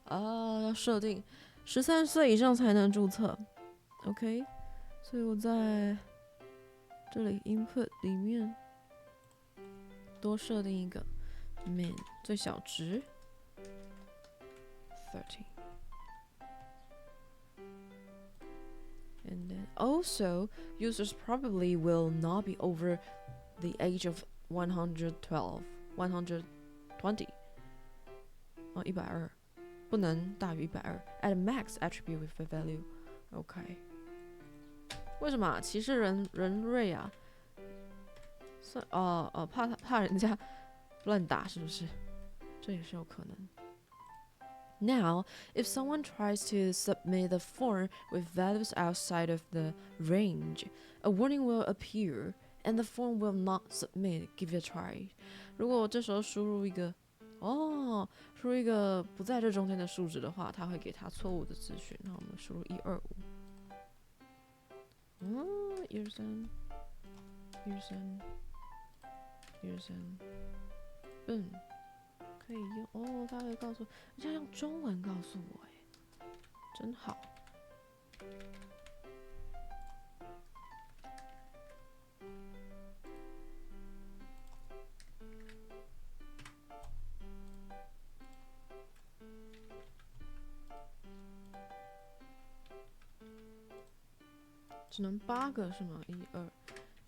要设定13岁以上才能注册 ，OK？ 所以我在这里 input 里面多设定一个 min 最小值13。And then also, users probably will not be over the age of 120. 120. 不能大于120 Add a max attribute with a value. OK. 为什么歧视人类啊？怕人家乱打是不是？这也是有可能。Now, if someone tries to submit the form with values outside of the range, a warning will appear, and the form will not submit. Give it a try. 如果我这时候输入一个不在这中间的数值的话，它会给它错误的资讯。那我们输入125。123，可以用哦，它会告诉，它用中文告诉我，哎，真好。只能8个是吗？1、2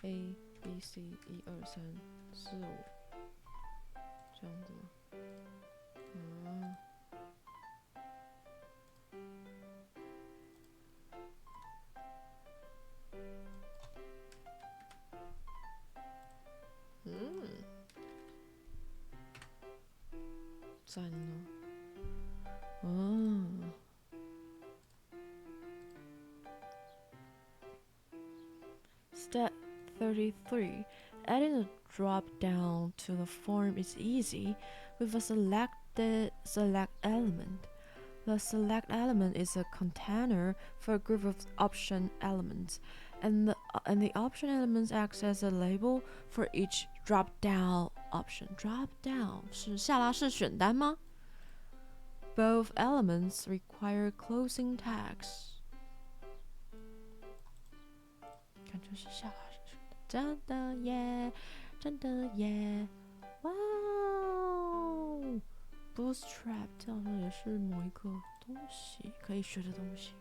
A B C 1、2、3、4、5，这样子吗？赞哦。Step 33. Adding a drop down to the form is easy with a select element. The select element is a container for a group of option elements, and the option elements acts as a label for each drop down option. Drop down 是下拉式选单吗？ Both elements require closing tags. 感觉是下拉式选单，真的耶，真的耶，哇哦 ！Bootstrap 这好像也是某一个东西可以学的东西。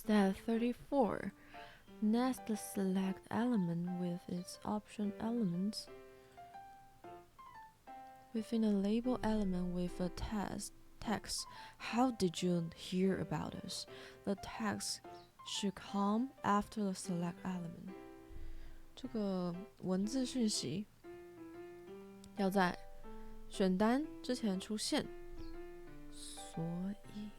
Step 34. Nest the select element with its option elements within a label element with a text. How did you hear about us? The text should come after the select element. 这个文字讯息要在选单之前出现，所以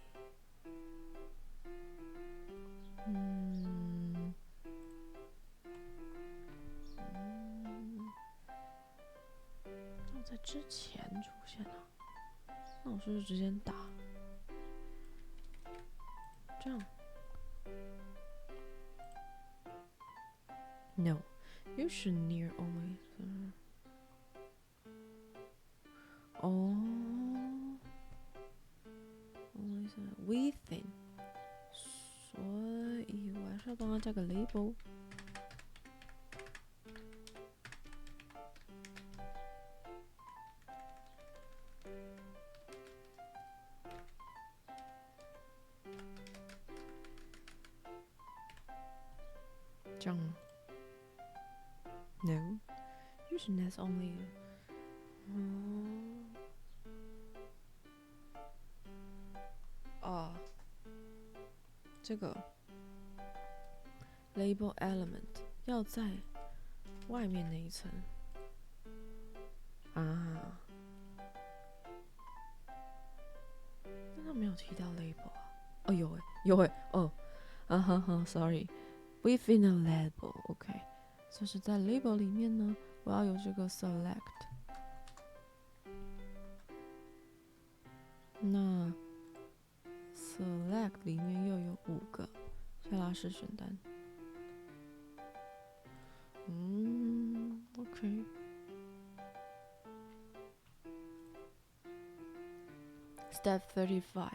要在之前出现啊？那我是不是直接打？这样 ？No, you should near only. 哦 ，only within. 所以我还是要帮他加个 label。这样吗 ？No, usually that's only. 这个 label element 要在外面那一层啊，但他没有提到 label 啊。哦，有诶，哦，sorry， within a label，OK，就是在 label 里面呢，我要有这个 select。那 select 里面又有5个下拉式选单。OK。Step 35。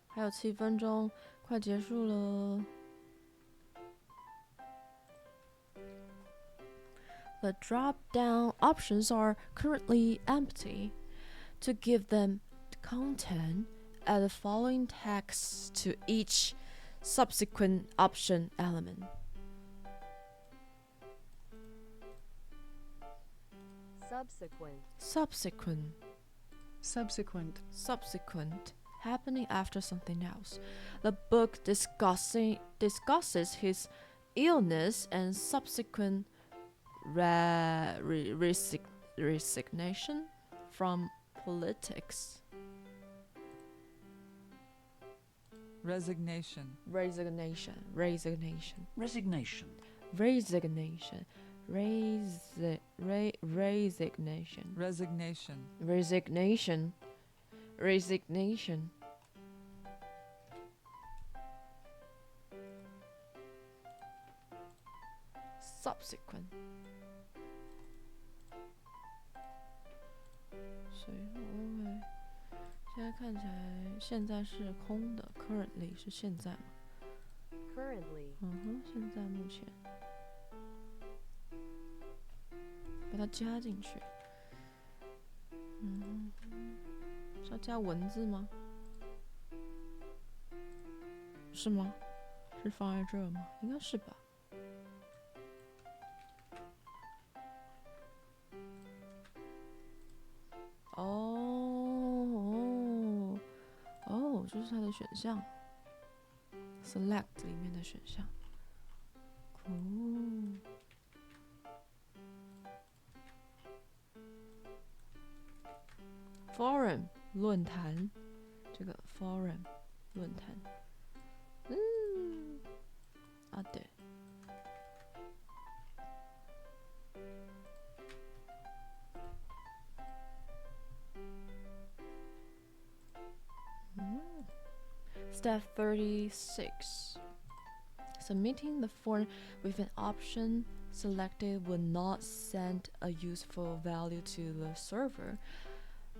还有7分钟，快结束了。The drop-down options are currently empty. To give them content, add the following text to each subsequent option element. Subsequent, happening after something else. The book discusses his illness and subsequent resignation from politics. Resignation. Resignation. Resignation. Resignation. Resignation. Subsequent. 所以我会现在看起来现在是空的 ，currently 是现在嘛？ Currently. 现在目前把它加进去。是要加文字吗？是吗？是放在这儿吗？应该是吧。这是它的选项 ，select 里面的选项。Cool。Forum 论坛，这个 forum 论坛，对。Step 36. Submitting the form with an option selected will not send a useful value to the server.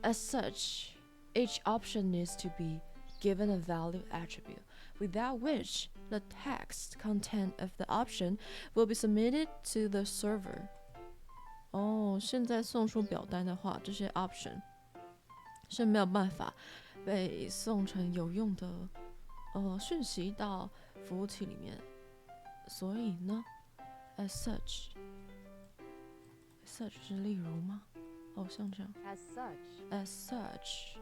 As such, each option needs to be given a value attribute, without which the text content of the option will be submitted to the server. 现在送出表单的话，这些 option 是没有办法被送成有用的讯息到服务器里面，所以呢 as such 是例如吗？像这样 as such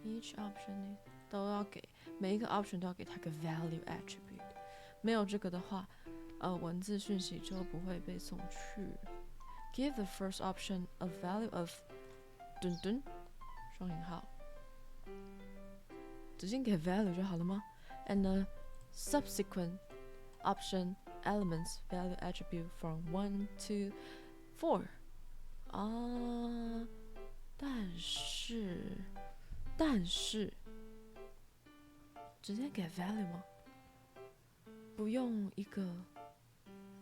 each option 都要给每一个 option 都要给它个 value attribute， 没有这个的话文字讯息就不会被送去。Give the first option a value of 双引号，直接给 value 就好了吗 ？And the subsequent option elements value attribute from 1 to 4。但是，直接给 value 吗？不用一个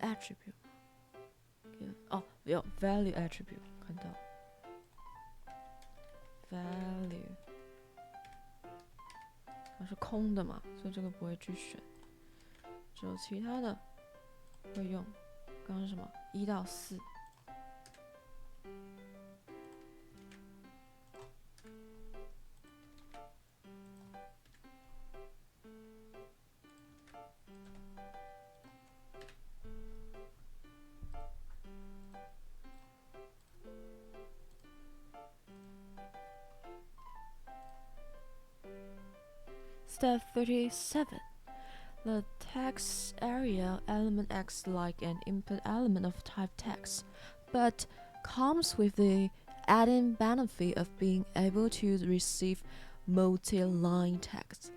attribute。有 value attribute， 看到 value。它是空的嘛，所以这个不会去选，只有其他的会用。刚刚是什么？1到4。Step 37. The text area element acts like an input element of type text, but comes with the adding benefit of being able to receive multi-line text。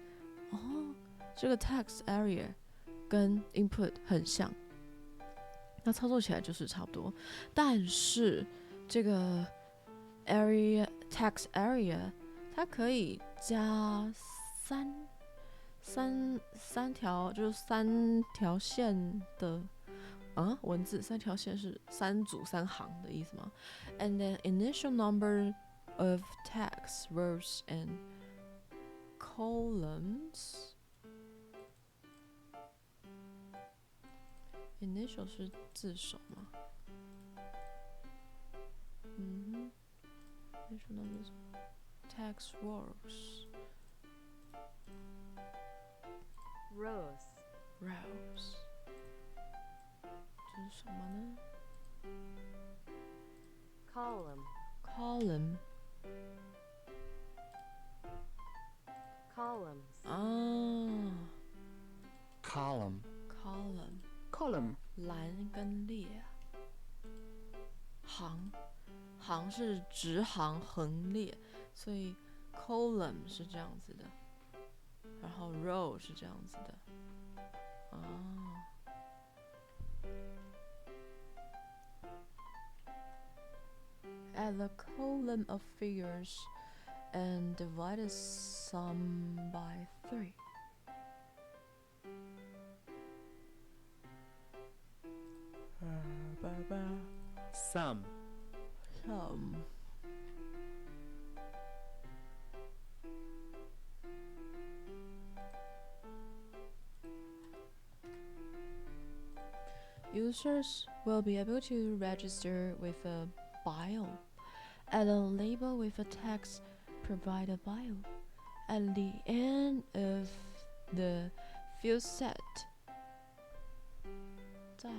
这个 text area 跟 input 很像，那操作起来就是差不多，但是这个 text area 它可以加三条，就是三条线的文字，三条线是三组三行的意思吗 ？And the initial number of text rows and columns。Initial 是字首吗？Initial numbers text rows rows 这是什么呢 ？columns column 栏跟列，行是直行横列，所以 column 是这样子的，然后 row 是这样子的。Add the column of figures and divide the sum by 3. sum Users will be able to register with a bio. Add a label with a text, provide a bio. At the end of the field set, 在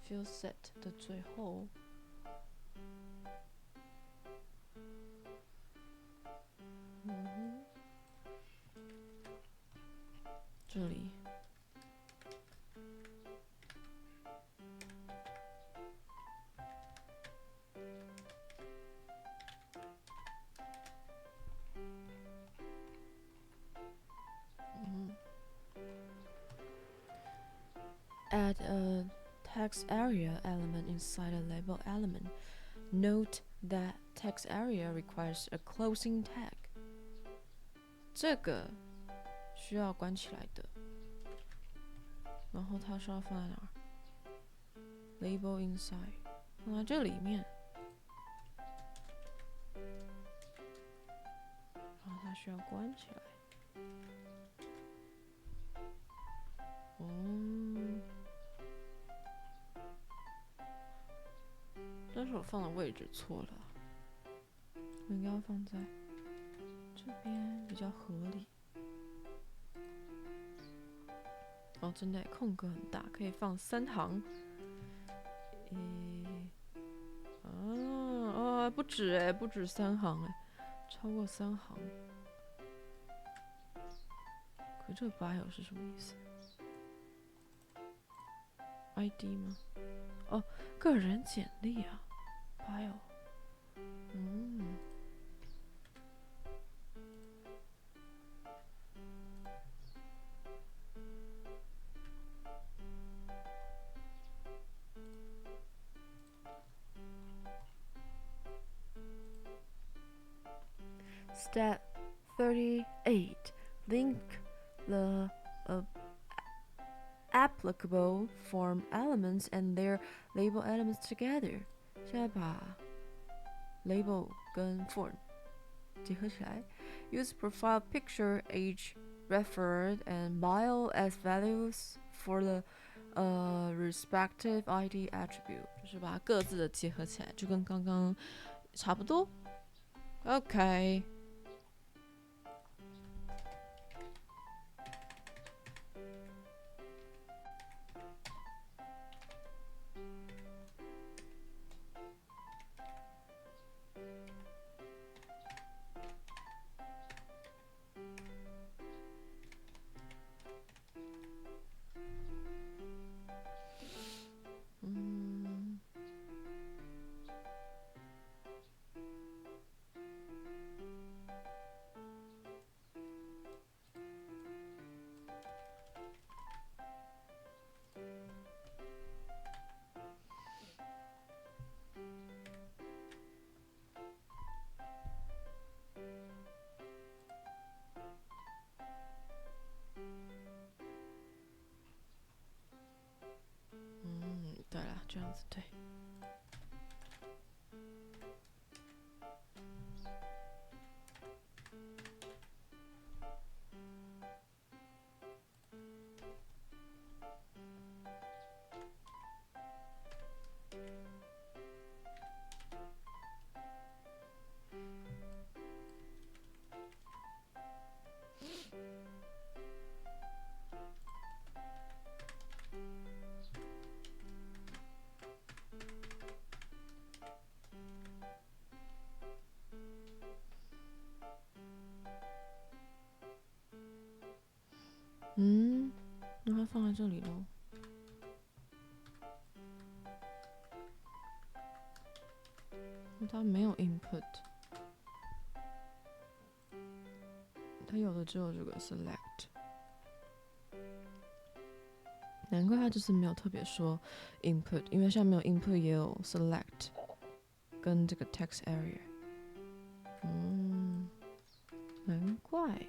field set 的最后，这里。Add a text area element inside a label element. Note that text area requires a closing tag. 这个需要关起来的，然后它是要放在哪儿 ？Label inside， 放在这里面，然后它需要关起来。但是我放的位置错了，我应该要放在这边比较合理。真的空格很大，可以放3行。不止不止3行超过3行。可这个 bio 是什么意思 ？ID 吗？个人简历啊 ，bio。Step 38. Link the applicable form elements and their label elements together. 现在把 label 跟 form 结合起来。Use profile picture, age, referred, and bio as values for the respective ID attribute. 就是把各自的结合起来，就跟刚刚差不多。OK。那它放在这里咯。它没有 input， 它有的只有这个 select。难怪它就是没有特别说 input， 因为下面有 input 也有 select 跟这个 text area。难怪呀。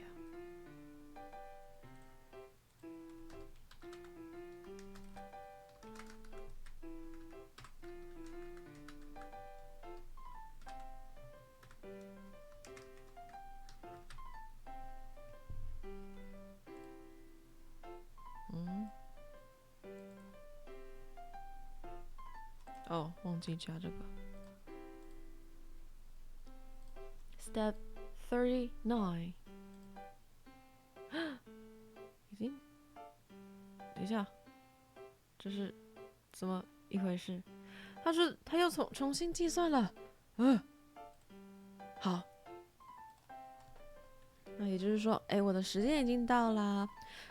哦，忘记加这个。Step 39，已经，等一下，这是怎么一回事？他又重新计算了，好，那也就是说，我的时间已经到啦，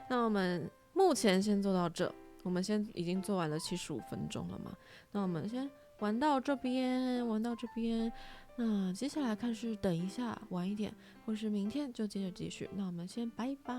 那我们目前先做到这。我们已经做完了75分钟了嘛，那我们先玩到这边，那接下来看是等一下晚一点，或是明天就接着继续。那我们先拜拜。